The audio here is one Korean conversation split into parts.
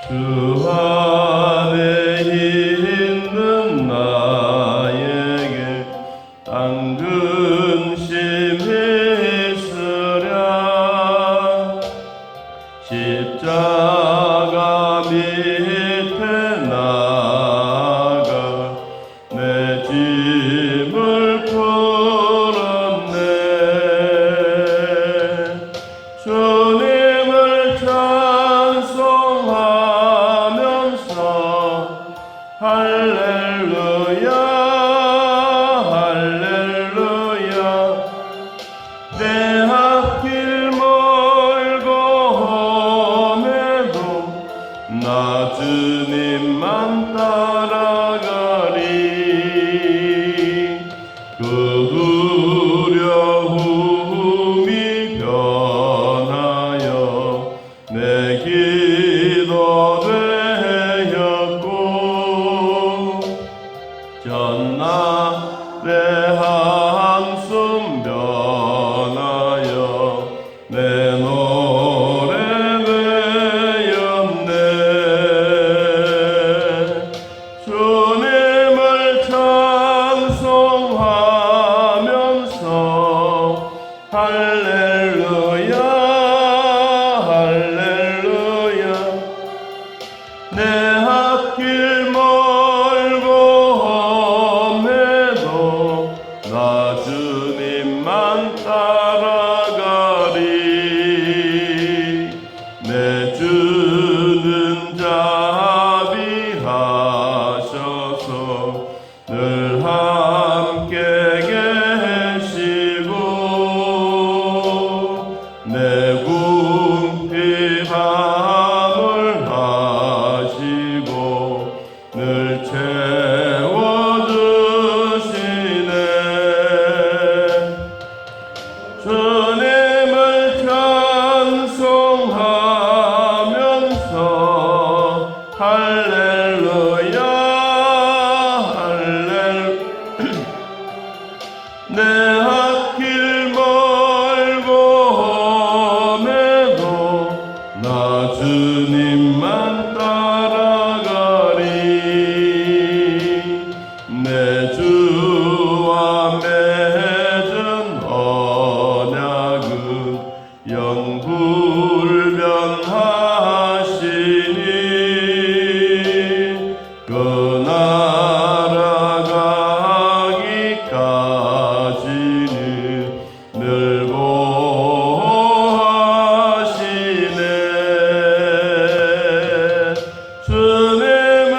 주 안에 있는 나에게 당근심이 있으랴. 십자가 밑에 나가 내 짐을 풀었네. 주님을 찬송하면서 할렐루야 할렐루야. 내 앞길 멀고 험해도 나 주님만 따라가리. 그 두려움이 변하여 내 기도 되었고, 전날의 한숨 변하여 내 노래 되었네. 주님을 찬송하면서 할렐루야 할렐루야. 내 앞길 멀고 험해도 나 주님만 따라가리. 내 주는 자비하셔서 늘 함께 계시고, 내 궁핍함을 하시고 늘 채워주시네. 주님을 찬송하면서 할렐루야 할렐루야. 내 앞길 멀고 험해도 나 주님만 따라가리. 내 주와 맺은 언약은 영불변하시니, 그 나라 가기까지는 늘 보호하시네. 주님을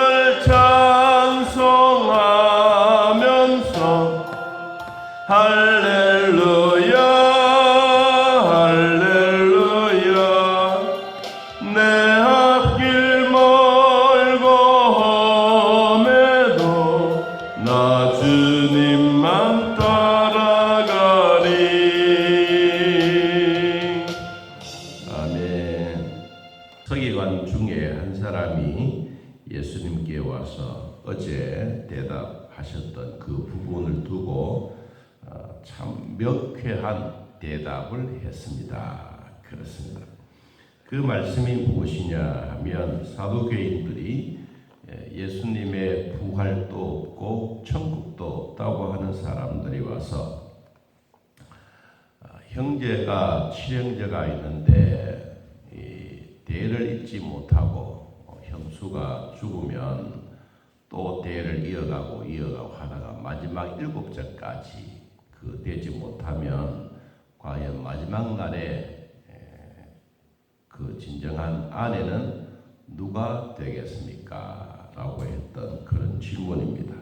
찬송하면서 할렐루야 할렐루야. 내 앞길 멀고 험해도 나 주님만 따라가리. 아멘. 서기관 중에 한 사람이 예수님께 와서 어제 대답하셨던 그 부분을 두고 참 명쾌한 대답을 했습니다. 그렇습니다. 그 말씀이 무엇이냐 하면, 사두개인들이 예수님의 부활도 없고 천국도 없다고 하는 사람들이 와서 형제가 칠형제가 있는데 대를 잇지 못하고 형수가 죽으면 또 대를 이어가고 하다가 마지막 7절까지 그 되지 못하면 과연 마지막 날에 그 진정한 아내는 누가 되겠습니까? 라고 했던 그런 질문입니다.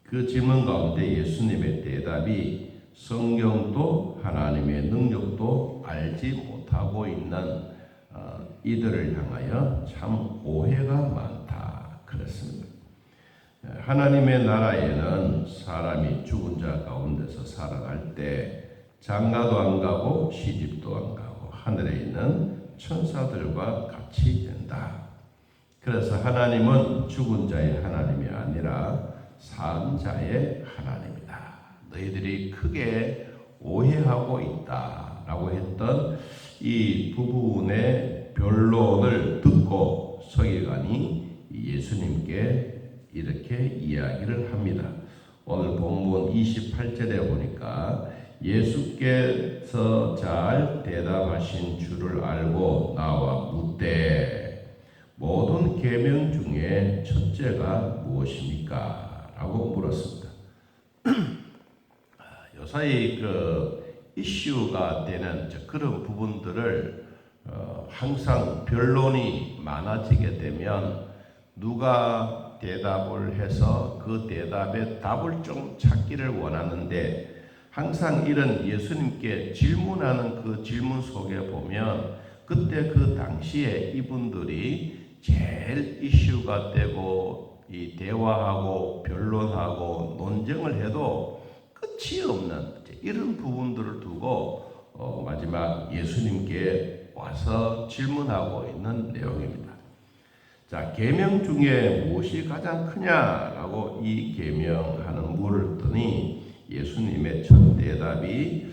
그 질문 가운데 예수님의 대답이 성경도 하나님의 능력도 알지 못하고 있는 이들을 향하여 참 오해가 많다. 그렇습니다. 하나님의 나라에는 사람이 죽은 자 가운데서 살아갈 때 장가도 안 가고 시집도 안 가고 하늘에 있는 천사들과 같이 된다. 그래서 하나님은 죽은 자의 하나님이 아니라 산 자의 하나님이다. 너희들이 크게 오해하고 있다라고 했던 이 부분의 변론을 듣고 서기관이 예수님께 이렇게 이야기를 합니다. 오늘 본문 28절에 보니까 예수께서 잘 대답하신 줄을 알고 나와 묻되 모든 계명 중에 첫째가 무엇입니까? 라고 물었습니다. 요사이 이슈가 되는 그런 부분들을 항상 변론이 많아지게 되면 누가 대답을 해서 그 대답에 답을 좀 찾기를 원하는데 항상 이런 예수님께 질문하는 그 질문 속에 보면 그때 그 당시에 이분들이 제일 이슈가 되고 이 대화하고 변론하고 논쟁을 해도 끝이 없는 이런 부분들을 두고 마지막 예수님께 와서 질문하고 있는 내용입니다. 자, 계명 중에 무엇이 가장 크냐라고 이 계명하는 물었더니 예수님의 첫 대답이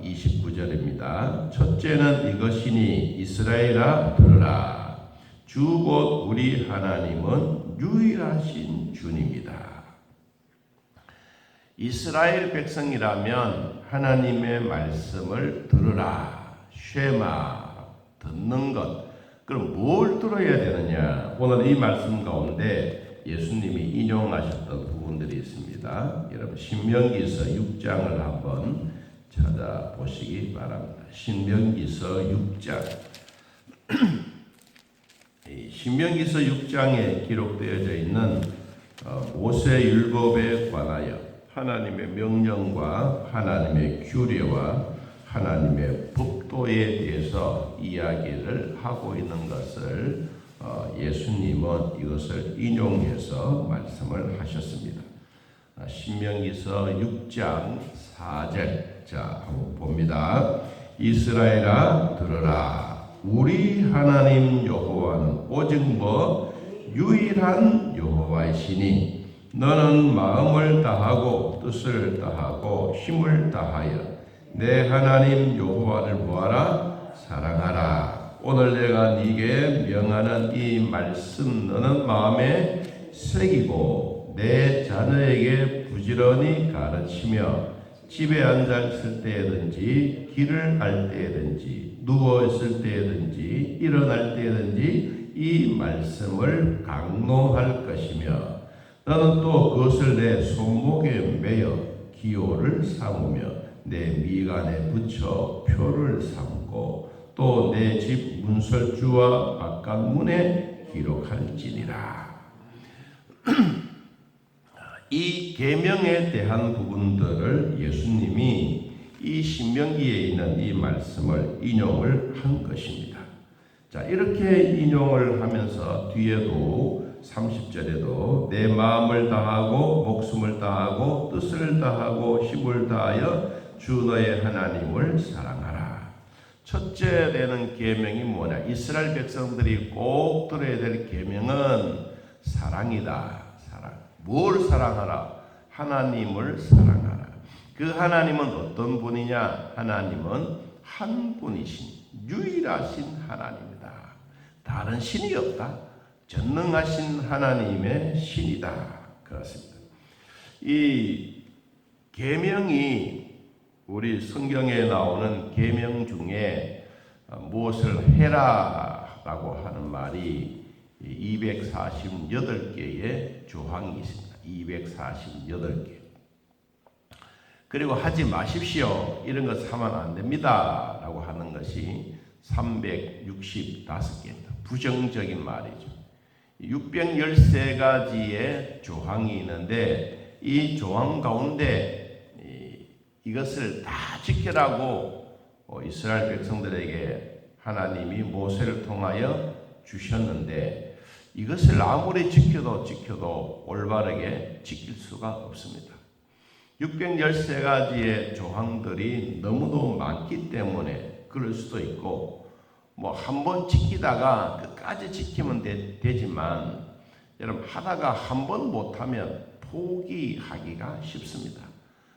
29절입니다. 첫째는 이것이니 이스라엘아 들으라. 주 곧 우리 하나님은 유일하신 주님이다. 이스라엘 백성이라면 하나님의 말씀을 들으라. 쉐마, 듣는 것. 그럼 뭘 들어야 되느냐? 오늘 이 말씀 가운데 예수님이 인용하셨던 부분들이 있습니다. 여러분 신명기서 6장을 한번 찾아보시기 바랍니다. 신명기서 6장. 신명기서 6장에 기록되어져 있는 모세 율법에 관하여 하나님의 명령과 하나님의 규례와 하나님의 법도에 대해서 이야기를 하고 있는 것을 예수님은 이것을 인용해서 말씀을 하셨습니다. 신명기서 6장 4절 자 한번 봅니다. 이스라엘아 들으라. 우리 하나님 여호와는 오직 유일한 여호와이시니 너는 마음을 다하고 뜻을 다하고 힘을 다하여 내 하나님 여호와를 뭐하라? 사랑하라. 오늘 내가 네게 명하는 이 말씀 너는 마음에 새기고 내 자녀에게 부지런히 가르치며 집에 앉아 있을 때든지 길을 갈 때든지 누워 있을 때든지 일어날 때든지 이 말씀을 강론할 것이며 너는 또 그것을 내 손목에 매어 기호를 삼으며 내 미간에 붙여 표를 삼고 또 내 집 문설주와 바깥 문에 기록할지니라. 이 계명에 대한 부분들을 예수님이 이 신명기에 있는 이 말씀을 인용을 한 것입니다. 자, 이렇게 인용을 하면서 뒤에도 30절에도 내 마음을 다하고 목숨을 다하고 뜻을 다하고 힘을 다하여 주 너의 하나님을 사랑하라. 첫째 되는 계명이 뭐냐? 이스라엘 백성들이 꼭 들어야 될 계명은 사랑이다. 사랑. 뭘 사랑하라? 하나님을 사랑하라. 그 하나님은 어떤 분이냐? 하나님은 한 분이신 유일하신 하나님이다. 다른 신이 없다. 전능하신 하나님의 신이다. 그렇습니다. 이 계명이 우리 성경에 나오는 계명 중에 무엇을 해라라고 하는 말이 248개의 조항이 있습니다. 248개. 그리고 하지 마십시오. 이런 것 하면 안 됩니다. 라고 하는 것이 365개입니다. 부정적인 말이죠. 613가지의 조항이 있는데 이 조항 가운데 이것을 다 지키라고 이스라엘 백성들에게 하나님이 모세를 통하여 주셨는데 이것을 아무리 지켜도 올바르게 지킬 수가 없습니다. 613가지의 조항들이 너무도 많기 때문에 그럴 수도 있고 한 번 지키다가 끝까지 지키면 되지만 여러분 하다가 한 번 못하면 포기하기가 쉽습니다.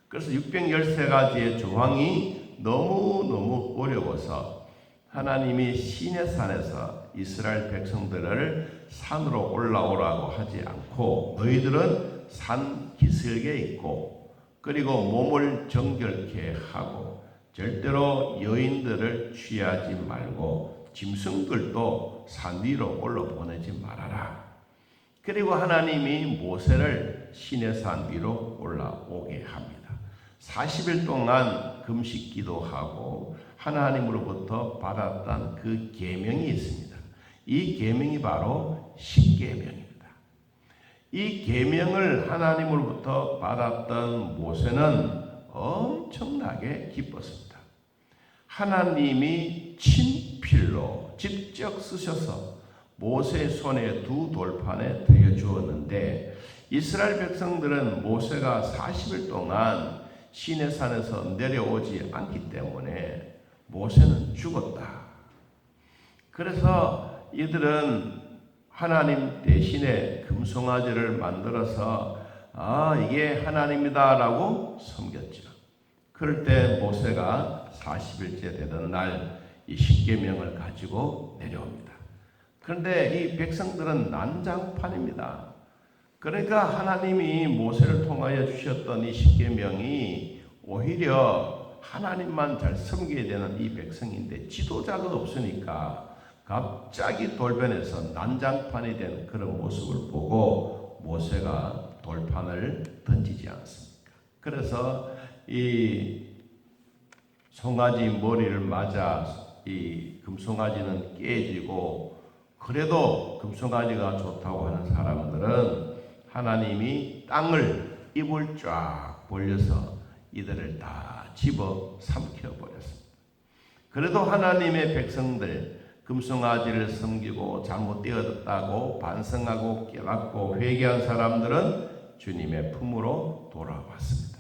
그래서 613가지의 조항이 너무너무 어려워서 하나님이 시내산에서 이스라엘 백성들을 산으로 올라오라고 하지 않고 너희들은 산 기슭에 있고 그리고 몸을 정결케 하고 절대로 여인들을 취하지 말고 짐승들도 산 위로 올라 보내지 말아라. 그리고 하나님이 모세를 시내산 위로 올라오게 합니다. 40일 동안 금식 기도하고 하나님으로부터 받았던 그 계명이 있습니다. 이 계명이 바로 십계명입니다. 이 계명을 하나님으로부터 받았던 모세는 엄청나게 기뻤습니다. 하나님이 친필로 직접 쓰셔서 모세의 손에 두 돌판에 들려주었는데 이스라엘 백성들은 모세가 40일 동안 시내산에서 내려오지 않기 때문에 모세는 죽었다. 그래서 이들은 하나님 대신에 금송아지를 만들어서 이게 하나님이다라고 섬겼죠. 그럴 때 모세가 40일째 되던 날 이 십계명을 가지고 내려옵니다. 그런데 이 백성들은 난장판입니다. 그러니까 하나님이 모세를 통하여 주셨던 이 십계명이 오히려 하나님만 잘 섬겨야 되는 이 백성인데 지도자가 없으니까 갑자기 돌변해서 난장판이 된 그런 모습을 보고 모세가 돌판을 던지지 않습니까? 그래서 이 송아지 머리를 맞아 이 금송아지는 깨지고 그래도 금송아지가 좋다고 하는 사람들은 하나님이 땅을 입을 쫙 벌려서 이들을 다 집어 삼켜버렸습니다. 그래도 하나님의 백성들 금송아지를 섬기고 잘못되었다고 반성하고 깨닫고 회개한 사람들은 주님의 품으로 돌아왔습니다.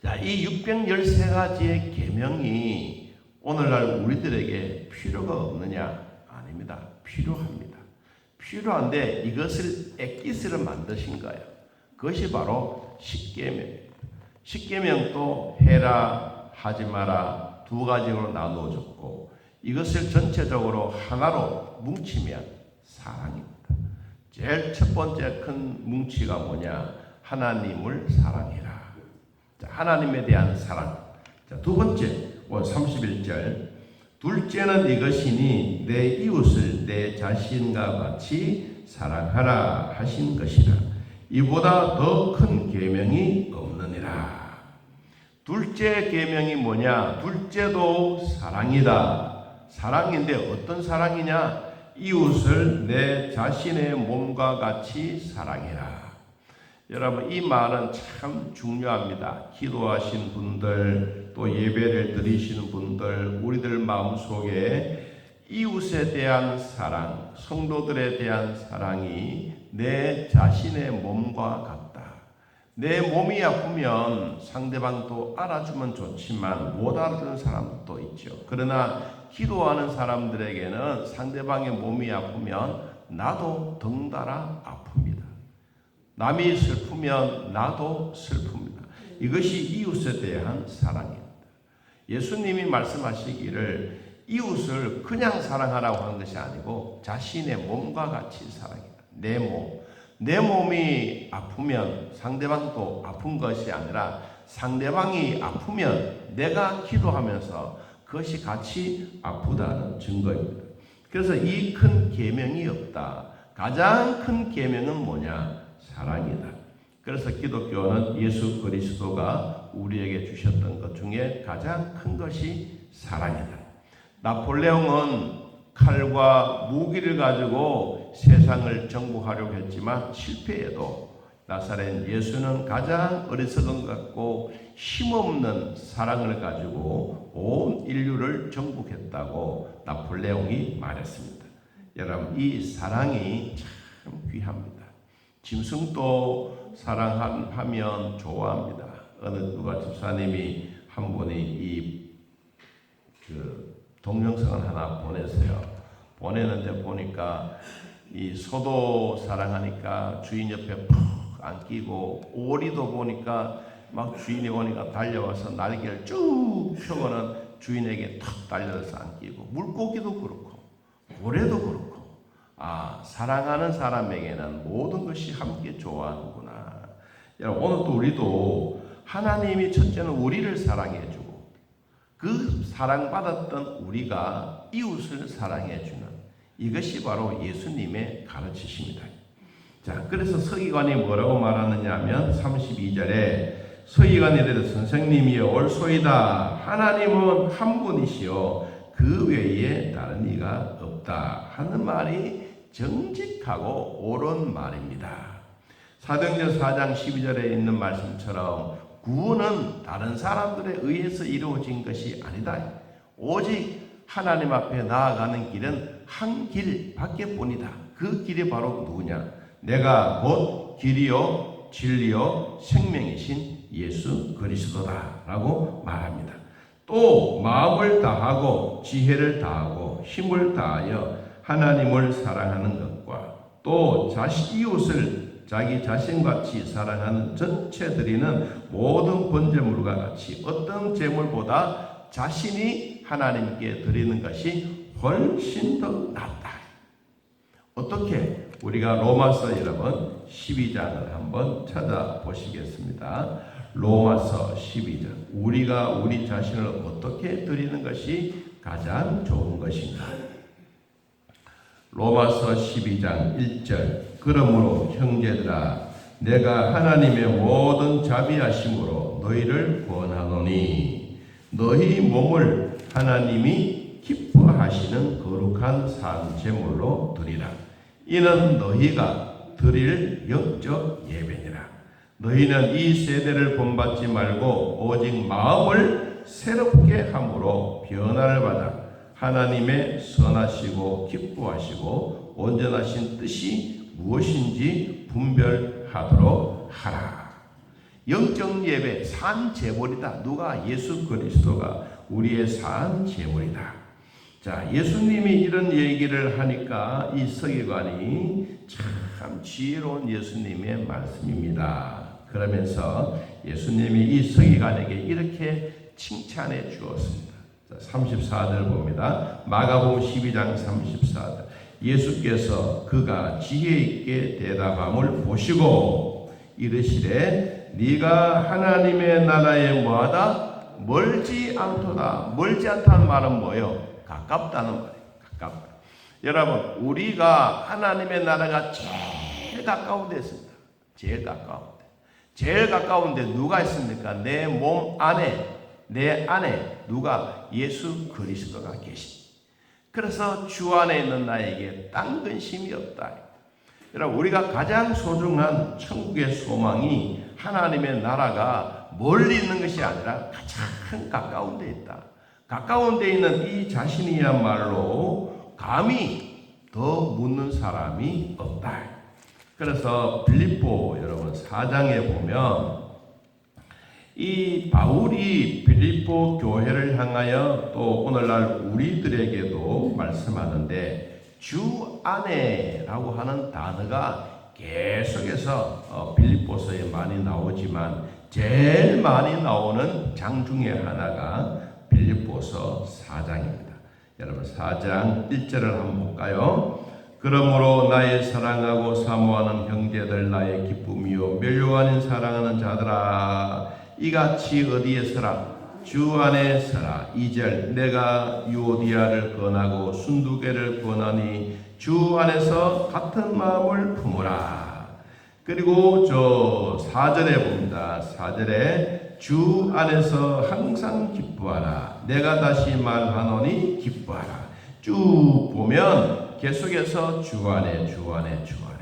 자, 이 613가지의 계명이 오늘날 우리들에게 필요가 없느냐? 아닙니다. 필요합니다. 필요한데 이것을 엑기스를 만드신 거예요. 그것이 바로 십계명입니다. 십계명도 해라 하지 마라 두 가지로 나누어졌고 이것을 전체적으로 하나로 뭉치면 사랑입니다. 제일 첫 번째 큰 뭉치가 뭐냐? 하나님을 사랑해라. 자, 하나님에 대한 사랑. 자, 두 번째 31절 둘째는 이것이니 내 이웃을 내 자신과 같이 사랑하라 하신 것이라. 이보다 더 큰 계명이 없느니라. 둘째 계명이 뭐냐? 둘째도 사랑이다. 사랑인데 어떤 사랑이냐? 이웃을 내 자신의 몸과 같이 사랑해라. 여러분 이 말은 참 중요합니다. 기도하신 분들 또 예배를 드리시는 분들 우리들 마음속에 이웃에 대한 사랑, 성도들에 대한 사랑이 내 자신의 몸과 같다. 내 몸이 아프면 상대방도 알아주면 좋지만 못 알아주는 사람도 있죠. 그러나 기도하는 사람들에게는 상대방의 몸이 아프면 나도 덩달아 아픕니다. 남이 슬프면 나도 슬픕니다. 이것이 이웃에 대한 사랑입니다. 예수님이 말씀하시기를 이웃을 그냥 사랑하라고 하는 것이 아니고 자신의 몸과 같이 사랑합니다. 내 몸. 내 몸이 아프면 상대방도 아픈 것이 아니라 상대방이 아프면 내가 기도하면서 그것이 같이 아프다는 증거입니다. 그래서 이 큰 계명이 없다. 가장 큰 계명은 뭐냐? 사랑이다. 그래서 기독교는 예수 그리스도가 우리에게 주셨던 것 중에 가장 큰 것이 사랑이다. 나폴레옹은 칼과 무기를 가지고 세상을 정복하려고 했지만 실패해도 나사렛 예수는 가장 어리석은 것 같고 힘없는 사랑을 가지고 온 인류를 정복했다고 나폴레옹이 말했습니다. 여러분 이 사랑이 참 귀합니다. 짐승도 사랑하면 좋아합니다. 어느 누가 집사님이 한 분이 동영상을 하나 보냈어요. 보내는데 보니까 이 소도 사랑하니까 주인 옆에 푹 안기고 오리도 보니까 막 주인이 오니까 달려와서 날개를 쭉 펴고는 주인에게 탁 달려서 안기고 물고기도 그렇고 고래도 그렇고 사랑하는 사람에게는 모든 것이 함께 좋아하는구나. 여러분 오늘 또 우리도 하나님이 첫째는 우리를 사랑해주고 그 사랑받았던 우리가 이웃을 사랑해주는 이것이 바로 예수님의 가르치십니다. 자, 그래서 서기관이 뭐라고 말하느냐 하면 32절에 서기관이 이르되 선생님이여 옳소이다. 하나님은 한 분이시요 그 외에 다른 이가 없다 하는 말이 정직하고 옳은 말입니다. 사도행전 4장 12절에 있는 말씀처럼 구원은 다른 사람들에 의해서 이루어진 것이 아니다. 오직 하나님 앞에 나아가는 길은 한 길밖에 뿐이다. 그 길이 바로 누구냐? 내가 곧 길이요 진리요 생명이신 예수 그리스도다 라고 말합니다. 또 마음을 다하고 지혜를 다하고 힘을 다하여 하나님을 사랑하는 것과 또 이웃을 자기 자신같이 사랑하는 전체 드리는 모든 번제물과 같이 어떤 제물보다 자신이 하나님께 드리는 것이 훨씬 더 낫다. 어떻게? 우리가 로마서 여러분 12장을 한번 찾아보시겠습니다. 로마서 12장. 우리가 우리 자신을 어떻게 드리는 것이 가장 좋은 것인가? 로마서 12장 1절. 그러므로 형제들아 내가 하나님의 모든 자비하심으로 너희를 권하노니 너희 몸을 하나님이 기뻐하시는 거룩한 산 제물로 드리라. 이는 너희가 드릴 영적 예배니라. 너희는 이 세대를 본받지 말고 오직 마음을 새롭게 함으로 변화를 받아 하나님의 선하시고 기뻐하시고 온전하신 뜻이 무엇인지 분별하도록 하라. 영적 예배 산 제물이다. 누가? 예수 그리스도가 우리의 산 제물이다. 자, 예수님이 이런 얘기를 하니까 이 서기관이 참 지혜로운 예수님의 말씀입니다. 그러면서 예수님이 이 서기관에게 이렇게 칭찬해 주었습니다. 자, 34절 봅니다. 마가복음 12장 34절. 예수께서 그가 지혜 있게 대답함을 보시고 이르시되 네가 하나님의 나라에 뭐하다? 멀지 않도다. 멀지 않다는 말은 뭐예요? 가깝다는 말이에요. 가깝다. 여러분 우리가 하나님의 나라가 제일 가까운 데 있습니다. 제일 가까운 데. 제일 가까운 데 누가 있습니까? 내 몸 안에 내 안에 누가? 예수 그리스도가 계십니다. 그래서 주 안에 있는 나에게 딴 근심이 없다. 여러분 우리가 가장 소중한 천국의 소망이 하나님의 나라가 멀리 있는 것이 아니라 가장 가까운 데 있다. 가까운 데 있는 이 자신이야말로 감히 더 묻는 사람이 없다. 그래서 빌립보 여러분 4장에 보면 이 바울이 빌립보 교회를 향하여 또 오늘날 우리들에게도 말씀하는데 주 안에라고 하는 단어가 계속해서 빌립보서에 많이 나오지만 제일 많이 나오는 장 중에 하나가 빌립보서 4장입니다. 여러분 4장 1절을 한번 볼까요? 그러므로 나의 사랑하고 사모하는 형제들 나의 기쁨이요 멸류 아닌 사랑하는 자들아 이같이 어디에 서라? 주 안에 서라. 2절 내가 유오디아를 권하고 순두개를 권하니 주 안에서 같은 마음을 품으라. 그리고 저 4절에 봅니다. 4절에 주 안에서 항상 기뻐하라. 내가 다시 말하노니 기뻐하라. 쭉 보면 계속해서 주 안에 주 안에 주 안에.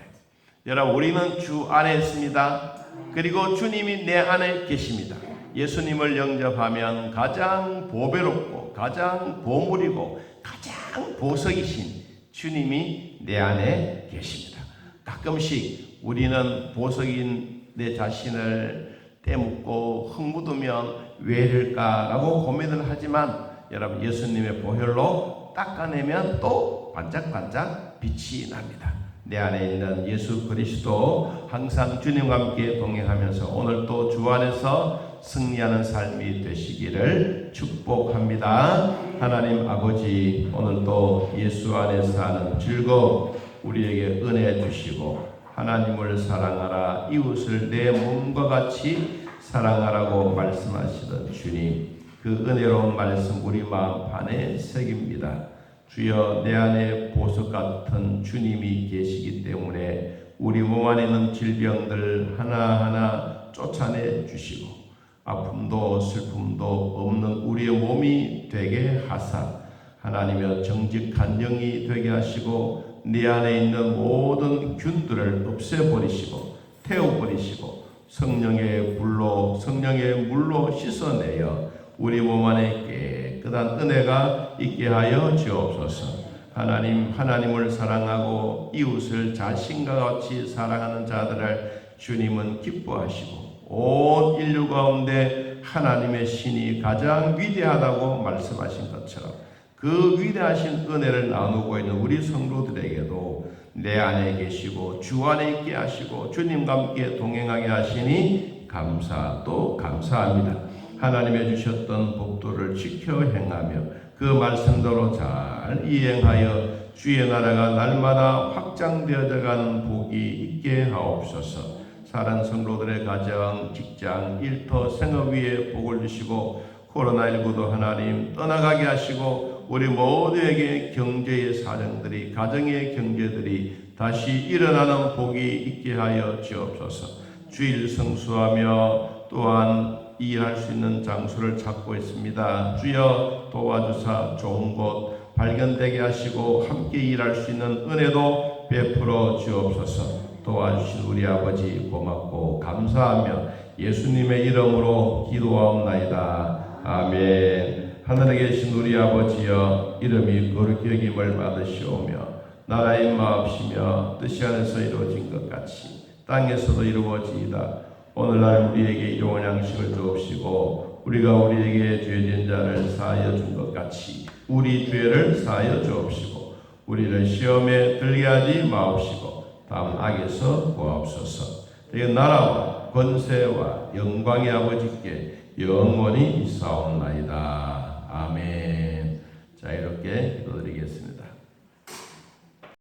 여러분 우리는 주 안에 있습니다. 그리고 주님이 내 안에 계십니다. 예수님을 영접하면 가장 보배롭고 가장 보물이고 가장 보석이신 주님이 내 안에 계십니다. 가끔씩 우리는 보석인 내 자신을 떼묻고 흙묻으면 왜 이럴까라고 고민을 하지만 여러분 예수님의 보혈로 닦아내면 또 반짝반짝 빛이 납니다. 내 안에 있는 예수 그리스도 항상 주님과 함께 동행하면서 오늘 또 주 안에서 승리하는 삶이 되시기를 축복합니다. 하나님 아버지, 오늘도 예수 안에 사는 즐거움 우리에게 은혜 주시고 하나님을 사랑하라, 이웃을 내 몸과 같이 사랑하라고 말씀하시던 주님, 그 은혜로운 말씀 우리 마음 안에 새깁니다. 주여, 내 안에 보석 같은 주님이 계시기 때문에 우리 몸 안에 있는 질병들 하나하나 쫓아내 주시고 아픔도 슬픔도 없는 우리의 몸이 되게 하사 하나님의 정직한 영이 되게 하시고 네 안에 있는 모든 균들을 없애버리시고 태워버리시고 성령의 물로 씻어내어 우리 몸 안에 깨끗한 은혜가 있게 하여 주옵소서. 하나님을 사랑하고 이웃을 자신과 같이 사랑하는 자들을 주님은 기뻐하시고 온 인류 가운데 하나님의 신이 가장 위대하다고 말씀하신 것처럼 그 위대하신 은혜를 나누고 있는 우리 성도들에게도 내 안에 계시고 주 안에 있게 하시고 주님과 함께 동행하게 하시니 감사합니다. 하나님의 주셨던 법도를 지켜 행하며 그 말씀대로 잘 이행하여 주의 나라가 날마다 확장되어져 가는 복이 있게 하옵소서. 사랑 성도들의 가정, 직장, 일터, 생업 위에 복을 주시고 코로나19도 하나님 떠나가게 하시고 우리 모두에게 경제의 사정들이, 가정의 경제들이 다시 일어나는 복이 있게 하여 주옵소서. 주일 성수하며 또한 일할 수 있는 장소를 찾고 있습니다. 주여 도와주사 좋은 곳 발견되게 하시고 함께 일할 수 있는 은혜도 베풀어 주옵소서. 도와주신 우리 아버지 고맙고 감사하며 예수님의 이름으로 기도하옵나이다. 아멘. 하늘에 계신 우리 아버지여, 이름이 거룩히 여김을 받으시오며 나라 임하옵시며 뜻이 하늘에서 이루어진 것 같이 땅에서도 이루어지이다. 오늘날 우리에게 일용할 양식을 주옵시고 우리가 우리에게 죄진 자를 사하여 준 것 같이 우리 죄를 사하여 주옵시고 우리를 시험에 들게 하지 마옵시고 다음 악에서 구하옵소서. 이 나라와 권세와 영광의 아버지께 영원히 있사옵나이다. 아멘. 자, 이렇게 기도드리겠습니다.